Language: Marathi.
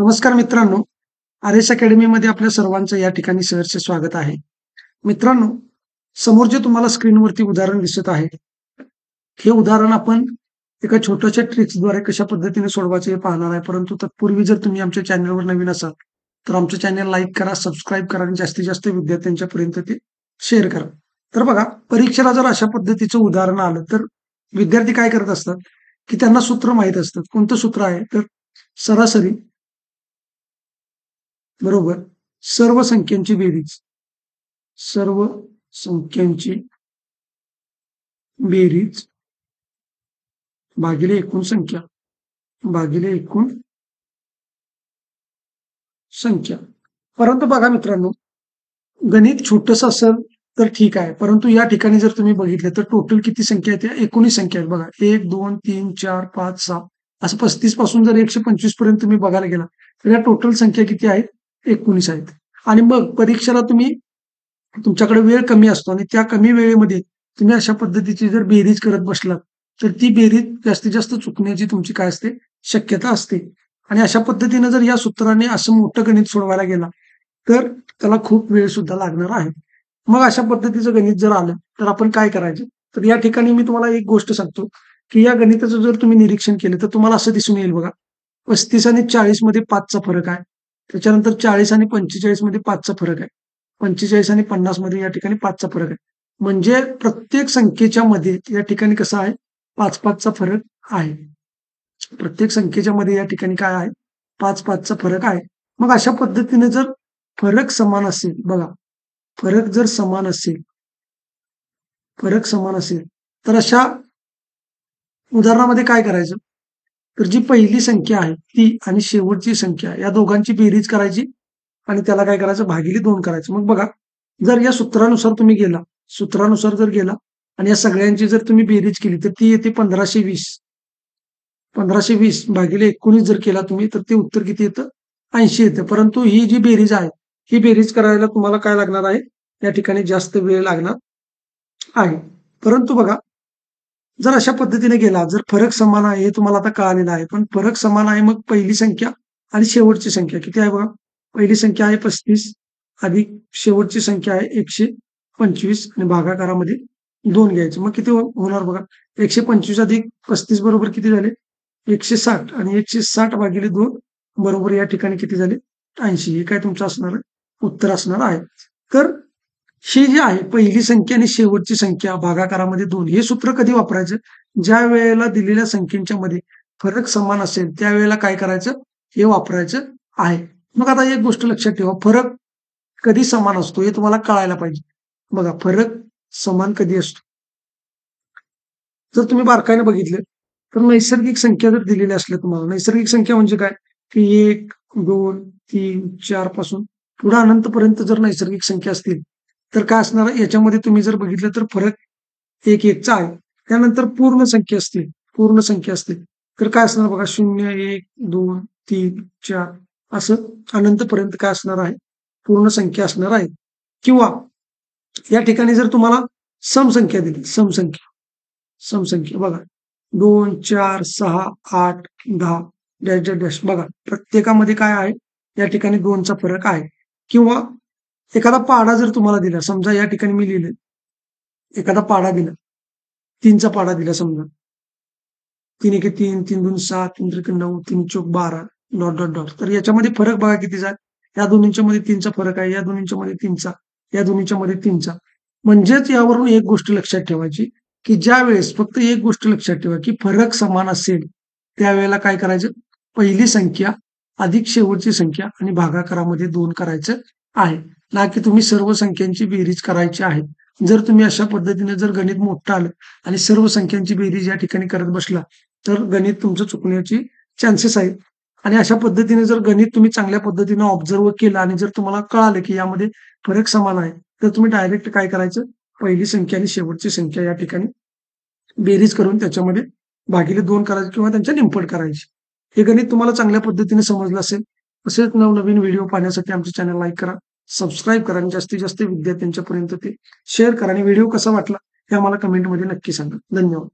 नमस्कार मित्रांनो, आर.एस. अकॅडमीमध्ये आपल्या सर्वांचं या ठिकाणी सहर्ष स्वागत आहे. मित्रांनो, समोर जे तुम्हाला स्क्रीनवरती उदाहरण दिसत आहे, हे उदाहरण आपण एका छोट्याशा ट्रिक्सद्वारे कशा पद्धतीने सोडवायचं हे पाहणार आहे. परंतु तत्पूर्वी जर तुम्ही आमच्या चॅनलवर नवीन असाल, तर आमचं चॅनल लाईक करा, सबस्क्राईब करा आणि जास्तीत जास्त विद्यार्थ्यांच्या पर्यंत ते शेअर करा. तर बघा, परीक्षेला जर अशा पद्धतीचं उदाहरण आलं, तर विद्यार्थी काय करत असतात, की त्यांना सूत्र माहीत असतात. कोणतं सूत्र आहे? तर सरासरी बरोबर सर्व संख्यांची बेरीज. सर्व संख्यांची बेरीज भागिले एकूण संख्या भागिले एकूण संख्या. परंतु बघा मित्रांनो, गणित छोटंसं असेल तर ठीक आहे. परंतु या ठिकाणी जर तुम्ही बघितलं तर टोटल किती संख्या आहेत? 19 संख्या आहेत बघा. 1, 2, 3, 4, 5, 6 असं 35 पासून जर 125 पर्यंत तुम्ही बघायला गेला तर या टोटल संख्या किती आहेत? 19 आहेत. आणि मग परीक्षेला तुमच्याकडे वेळ कमी असतो आणि त्या कमी वेळेमध्ये तुम्ही अशा पद्धतीची जर बेरीज करत बसलात, तर ती बेरीज जास्तीत जास्त चुकण्याची तुमची काय असते? शक्यता असते. आणि अशा पद्धतीनं जर या सूत्राने असं मोठं गणित सोडवायला गेला, तर त्याला खूप वेळ सुद्धा लागणार आहे. मग अशा पद्धतीचं गणित जर आलं, तर आपण काय करायचं? तर या ठिकाणी मी तुम्हाला एक गोष्ट सांगतो, की या गणिताचं जर तुम्ही निरीक्षण केलं, तर तुम्हाला असं दिसून येईल बघा. 35 आणि 40 मध्ये 5चा फरक आहे. त्याच्यानंतर 40 आणि 45 मध्ये 5चा फरक आहे. 45 आणि 50 मध्ये या ठिकाणी 5चा फरक आहे. म्हणजे प्रत्येक संख्येच्या मध्ये या ठिकाणी कसं आहे? 5-5चा फरक आहे. प्रत्येक संख्येच्या मध्ये या ठिकाणी काय आहे? 5-5चा फरक आहे. मग अशा पद्धतीने जर फरक समान असेल, बघा, फरक जर समान असेल, तर अशा उदाहरणामध्ये काय करायचं? तर जी पहिली संख्या आहे ती आणि शेवटची संख्या या दोघांची बेरीज करायची आणि त्याला काय करायचं? भागिले 2 करायचं. मग बघा, जर या सूत्रानुसार जर गेला आणि या सगळ्यांची जर तुम्ही बेरीज केली, तर ती येते 1520. 1520 भागिले 19 जर केला तुम्ही, तर ते उत्तर किती येतं? 80 येतं. परंतु ही जी बेरीज आहे, ही बेरीज करायला तुम्हाला काय लागणार आहे? या ठिकाणी जास्त वेळ लागणार आहे. परंतु बघा, जर अशा पद्धतीने गेला, जर फरक समान आहे हे तुम्हाला आता कळालेलं आहे. पण फरक समान आहे, मग पहिली संख्या आणि शेवटची संख्या किती आहे बघा? पहिली संख्या आहे 35 अधिक शेवटची संख्या आहे 125 आणि भागाकारामध्ये 2 घ्यायचं. मग किती होणार बघा? 125 अधिक 35 बरोबर किती झाले? 160 आणि 160 भागिले 2 बरोबर या ठिकाणी किती झाले? 80. हे काय तुमचं असणार आहे? उत्तर असणार आहे. तर ही जी आहे पहिली संख्या आणि शेवटची संख्या भागाकारामध्ये 2 हे सूत्र कधी वापरायचं? ज्या वेळेला दिलेल्या संख्येच्या मध्ये फरक समान असेल त्यावेळेला काय करायचं? हे वापरायचं आहे. मग आता एक गोष्ट लक्षात ठेवा, फरक कधी समान असतो हे तुम्हाला कळायला पाहिजे. बघा, फरक समान कधी असतो? जर तुम्ही बारकाईने बघितलं, तर नैसर्गिक संख्या जर दिलेल्या असल्या तुम्हाला, नैसर्गिक संख्या म्हणजे काय? की 1, 2, 3, 4 पासून पुढे अनंतपर्यंत जर नैसर्गिक संख्या असतील, तर काय असणार आहे? याच्यामध्ये तुम्ही जर बघितलं तर फरक 1-1चा आहे. त्यानंतर पूर्ण संख्या असतील, तर काय असणार बघा? 0, 1, 2, 3, 4 असं अनंतपर्यंत काय असणार आहे? पूर्ण संख्या असणार आहे. किंवा या ठिकाणी जर तुम्हाला समसंख्या दिली, समसंख्या बघा, 2, 4, 6, 8, 10 डॅश डॅश डॅश बघा, प्रत्येकामध्ये काय आहे? या ठिकाणी 2चा फरक आहे. किंवा एखादा पाढा जर तुम्हाला दिला, समजा या ठिकाणी मी लिहिलं, एखादा पाढा दिला, 3चा पाढा दिला समजा, 3 एके 3, 3 2 7, 3 त्रिके 9, 3 चौक 12 डॉट डॉट डॉट. तर याच्यामध्ये फरक बघा कितीचा आहे? या दोन्हींच्या मध्ये 3चा फरक आहे, या दोन्हींच्या मध्ये 3चा, या दोन्हींच्या मध्ये 3चा. म्हणजेच यावरून एक गोष्ट लक्षात ठेवायची, की ज्या वेळेस फक्त एक गोष्ट लक्षात ठेवा, की फरक समान असेल त्यावेळेला काय करायचं? पहिली संख्या अधिक शेवटची संख्या आणि भागाकारामध्ये 2 करायचं आहे. ना की तुम्ही सर्व संख्यांची बेरीज करायची आहे. जर तुम्ही अशा पद्धतीने जर गणित मोठं आलं आणि सर्व संख्यांची बेरीज या ठिकाणी करत बसला, तर गणित तुमचं चुकण्याची चान्सेस आहेत. आणि अशा पद्धतीने जर गणित तुम्ही चांगल्या पद्धतीने ऑब्झर्व्ह केलं आणि जर तुम्हाला कळालं की यामध्ये फरक समान आहे, तर तुम्ही डायरेक्ट काय करायचं? पहिली संख्या आणि शेवटची संख्या या ठिकाणी बेरीज करून त्याच्यामध्ये भागिले 2 करायचे किंवा त्यांच्या निमपट करायची. हे गणित तुम्हाला चांगल्या पद्धतीने समजलं असेल. असेच नवनवीन व्हिडिओ पाहण्यासाठी आमचं चॅनल लाईक करा, सबस्क्राईब करा आणि जास्तीत जास्त विद्यार्थ्यांच्या पर्यंत ते शेअर करा. आणि व्हिडिओ कसा वाटला हे आम्हाला कमेंटमध्ये नक्की सांगा. धन्यवाद.